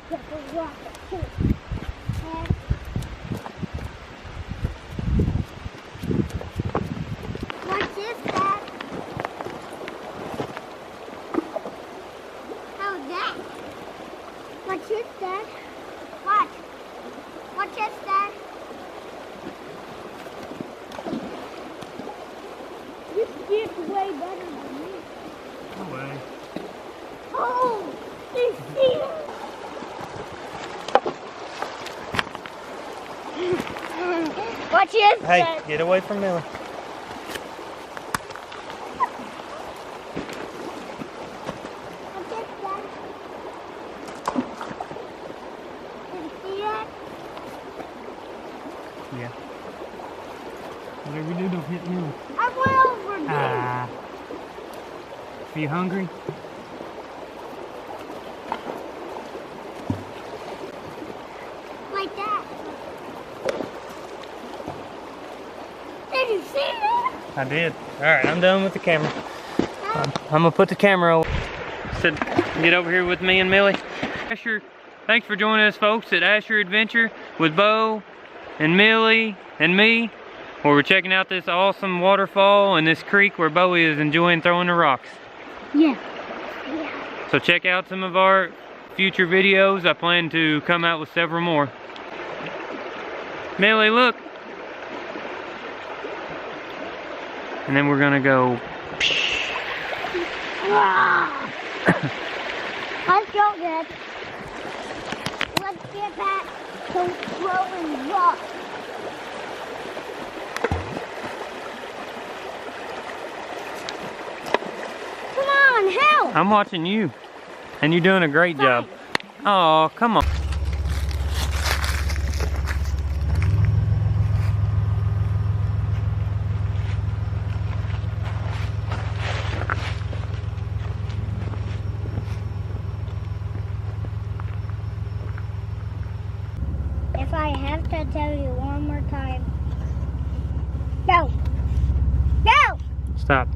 Get the rocket too. And what's this, Dad? How's that? What's this, Dad? What? What's this, Dad? This gets way better than me. No way. Oh, you see it? Watch this. Hey, Dad. get away from Millie. Watch this, Dad. Did you see that? Yeah. Whatever you do, don't hit Millie. I went over there. Ah. Are you hungry? Like that. Did you see that? I did. Alright, I'm done with the camera. I'm gonna put the camera over. Said, get over here with me and Millie. Asher, thanks for joining us, folks, at Asher Adventure with Bo and Millie and me, where we're checking out this awesome waterfall and this creek where Bowie is enjoying throwing the rocks. Yeah. So check out some of our future videos. I plan to come out with several more. Millie, look. And then we're gonna go. Let's go, Dad. Let's get back to throwing rocks. Come on, help! I'm watching you. And you're doing a great job. Oh, come on. If I have to tell you one more time, go! Go! Stop.